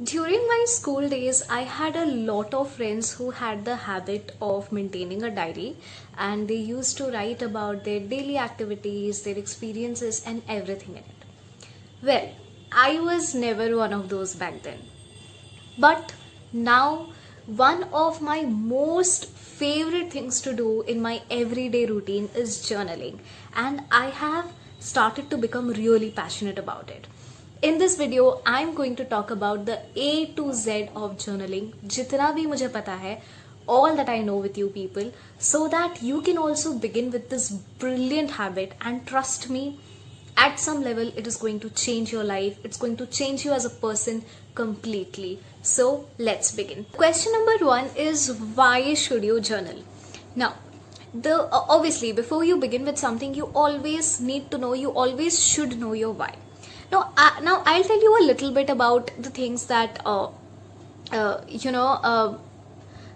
During my school days, I had a lot of friends who had the habit of maintaining a diary, and they used to write about their daily activities, their experiences, and everything in it. Well, I was never one of those back then. But now, one of my most favorite things to do in my everyday routine is journaling, and I have started to become really passionate about it. In this video, I'm going to talk about the A to Z of journaling, जितना भी मुझे पता है, all that I know with you people, so that you can also begin with this brilliant habit. And trust me, at some level it is going to change your life, it's going to change you as a person completely. So let's begin. Question number one is, why should you journal? Now, the obviously, before you begin with something, you always need to know, you always should know your why. Now I'll tell you a little bit about the things that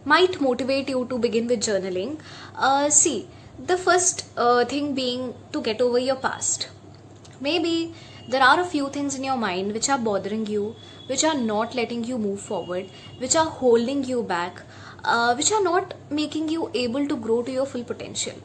might motivate you to begin with journaling. See, the first thing being to get over your past. Maybe there are a few things in your mind which are bothering you, which are not letting you move forward, which are holding you back, which are not making you able to grow to your full potential.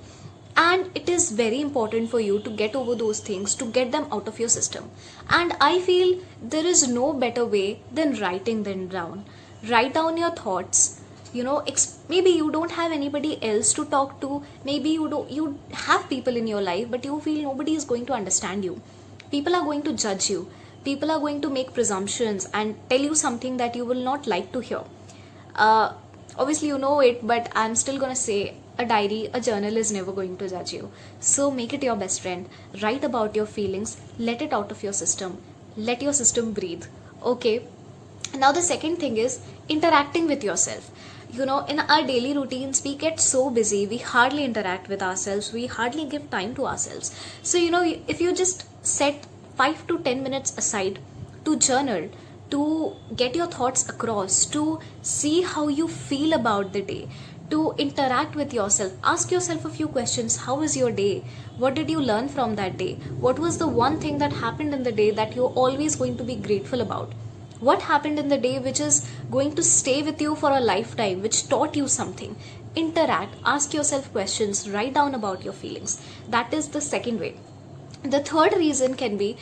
And it is very important for you to get over those things, to get them out of your system. And I feel there is no better way than writing them down. Write down your thoughts. Maybe you don't have anybody else to talk to, maybe you have people in your life, but you feel nobody is going to understand you. People are going to judge you, people are going to make presumptions and tell you something that you will not like to hear. Obviously you know it, but I'm still gonna say, a diary, a journal is never going to judge you. So make it your best friend. Write about your feelings, let it out of your system, let your system breathe. Okay, now the second thing is interacting with yourself. In our daily routines, we get so busy, we hardly interact with ourselves, we hardly give time to ourselves. So if you just set 5 to 10 minutes aside to journal, to get your thoughts across, to see how you feel about the day, to interact with yourself, ask yourself a few questions. How was your day? What did you learn from that day? What was the one thing that happened in the day that you're always going to be grateful about? What happened in the day which is going to stay with you for a lifetime, which taught you something? Interact, ask yourself questions, write down about your feelings. That is the second way. The third reason can be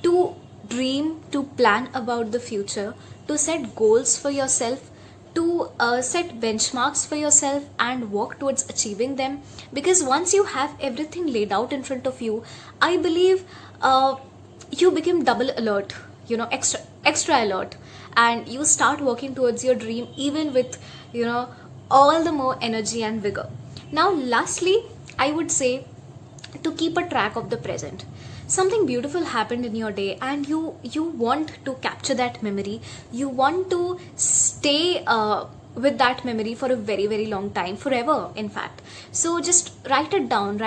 to dream, to plan about the future, to set goals for yourself, to set benchmarks for yourself and work towards achieving them. Because once you have everything laid out in front of you, I believe you become double alert, extra alert, and you start working towards your dream even with all the more energy and vigor. Now lastly, I would say to keep a track of the present. Something beautiful happened in your day and you want to capture that memory, you want to stay with that memory for a very, very long time, forever in fact. So just write it down,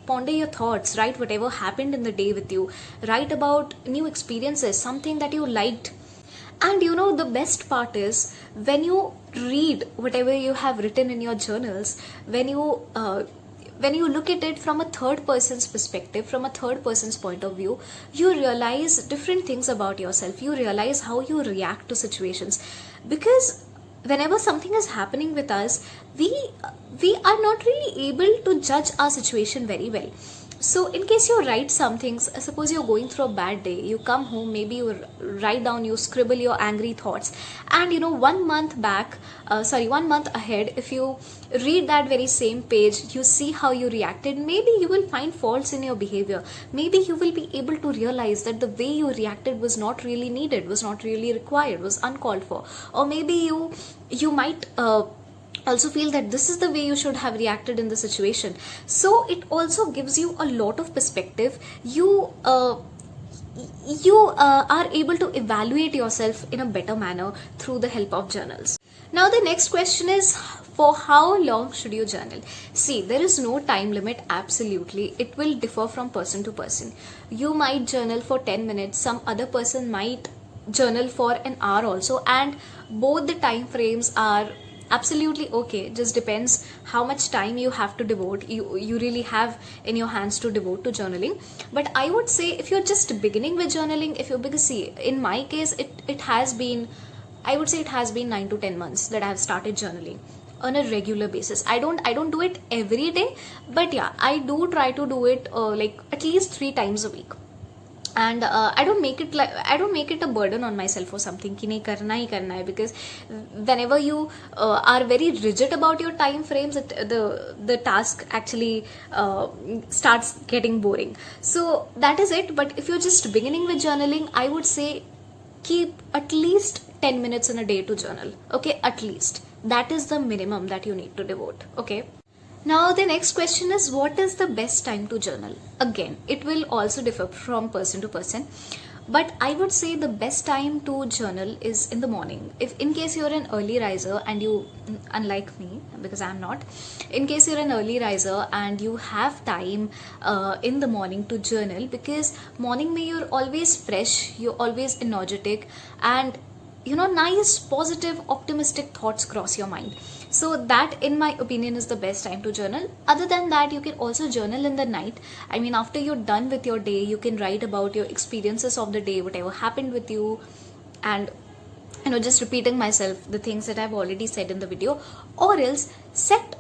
ponder your thoughts, write whatever happened in the day with you, write about new experiences, something that you liked. And the best part is, when you read whatever you have written in your journals, when you look at it from a third person's perspective, from a third person's point of view, you realize different things about yourself. You realize how you react to situations. Because whenever something is happening with us, we are not really able to judge our situation very well. So in case you write some things, suppose you're going through a bad day, you come home, maybe you write down, you scribble your angry thoughts, and 1 month ahead, if you read that very same page, you see how you reacted, maybe you will find faults in your behavior. Maybe you will be able to realize that the way you reacted was not really needed, was not really required, was uncalled for. Or maybe you might also feel that this is the way you should have reacted in the situation. So it also gives you a lot of perspective. You are able to evaluate yourself in a better manner through the help of journals. Now the next question is, for how long should you journal? See, there is no time limit, absolutely. It will differ from person to person. You might journal for 10 minutes, some other person might journal for an hour also, and both the time frames are absolutely okay. Just depends how much time you have to devote, you really have in your hands to devote to journaling. But I would say, if you're just beginning with journaling, because see, in my case, it has been I would say it has been 9 to 10 months that I have started journaling on a regular basis. I don't do it every day, but yeah, I do try to do it like at least 3 times a week. And I don't make it a burden on myself or something कि नहीं करना ही करना है, because whenever you are very rigid about your time frames, the task actually starts getting boring. So that is it. But if you're just beginning with journaling, I would say keep at least 10 minutes in a day to journal. Okay, at least that is the minimum that you need to devote. Okay. Now the next question is, what is the best time to journal? Again, it will also differ from person to person, but I would say the best time to journal is in the morning. If in case you're an early riser and you, unlike me, because I'm not, in case you're an early riser and you have time in the morning to journal, because morning mein you're always fresh, you're always energetic, and nice positive optimistic thoughts cross your mind. So that in my opinion is the best time to journal. Other than that, you can also journal in the night. I mean, after you're done with your day, you can write about your experiences of the day, whatever happened with you, and just repeating myself the things that I've already said in the video. Or else set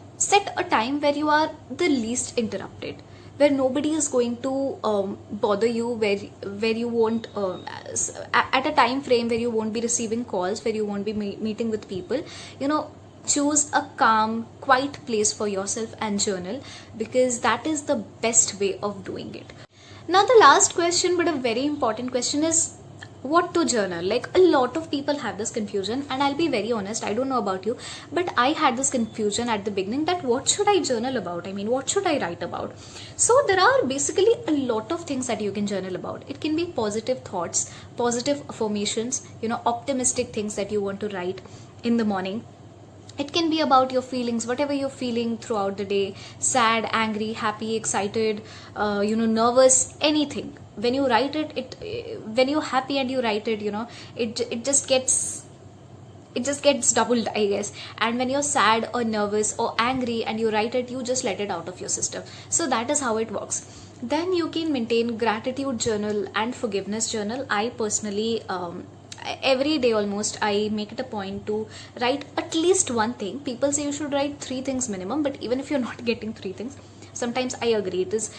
a time where you are the least interrupted, where nobody is going to bother you, where you won't at a time frame where you won't be receiving calls, where you won't be meeting with people. Choose a calm, quiet place for yourself and journal, because that is the best way of doing it. Now the last question, but a very important question, is what to journal. Like, a lot of people have this confusion, and I'll be very honest, I don't know about you, but I had this confusion at the beginning, that what should I journal about? I mean, what should I write about? So there are basically a lot of things that you can journal about. It can be positive thoughts, positive affirmations, optimistic things that you want to write in the morning. It can be about your feelings, whatever you're feeling throughout the day: sad, angry, happy, excited, nervous, anything. When you write it, when you're happy and you write it, it just gets doubled, I guess. And when you're sad or nervous or angry and you write it, you just let it out of your system. So that is how it works. Then you can maintain gratitude journal and forgiveness journal. I personally every day almost I make it a point to write at least one thing. People say you should write 3 things minimum, but even if you're not getting 3 things, sometimes I agree, it is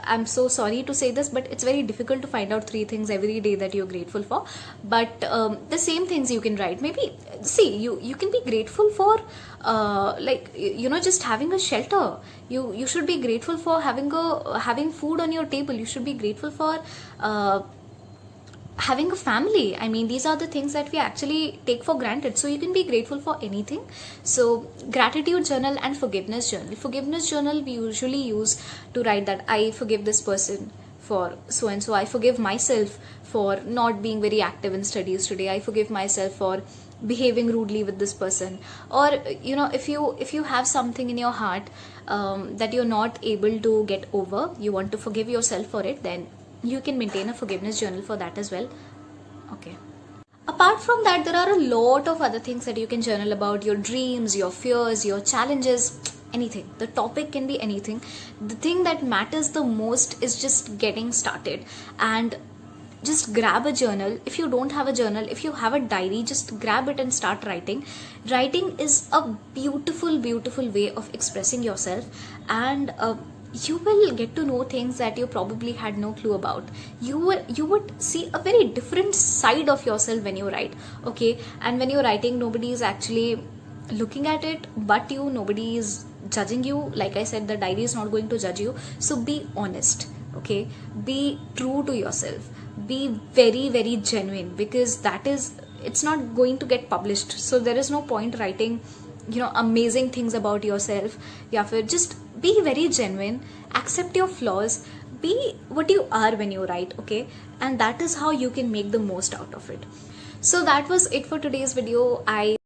I'm so sorry to say this, but it's very difficult to find out 3 things every day that you're grateful for. But the same things you can write. Maybe, see, you can be grateful for just having a shelter. You should be grateful for having food on your table. You should be grateful for having a family. I mean, these are the things that we actually take for granted. So you can be grateful for anything. So gratitude journal and forgiveness journal. Forgiveness journal we usually use to write that I forgive this person for so and so. I forgive myself for not being very active in studies today. I forgive myself for behaving rudely with this person. Or if you have something in your heart that you're not able to get over, you want to forgive yourself for it, then you can maintain a forgiveness journal for that as well. Okay. Apart from that, there are a lot of other things that you can journal about: your dreams, your fears, your challenges, anything. The topic can be anything. The thing that matters the most is just getting started, and just grab a journal. If you don't have a journal, if you have a diary, just grab it and start writing. Writing is a beautiful, beautiful way of expressing yourself, and you will get to know things that you probably had no clue about. You would see a very different side of yourself when you write. Okay, and when you're writing, nobody is actually looking at it but you. Nobody is judging you. Like I said, the diary is not going to judge you. So be honest. Okay, be true to yourself. Be very, very genuine, because it's not going to get published. So there is no point writing amazing things about yourself. Just be very genuine, accept your flaws, be what you are when you write. Okay, and that is how you can make the most out of it. So that was it for today's video. I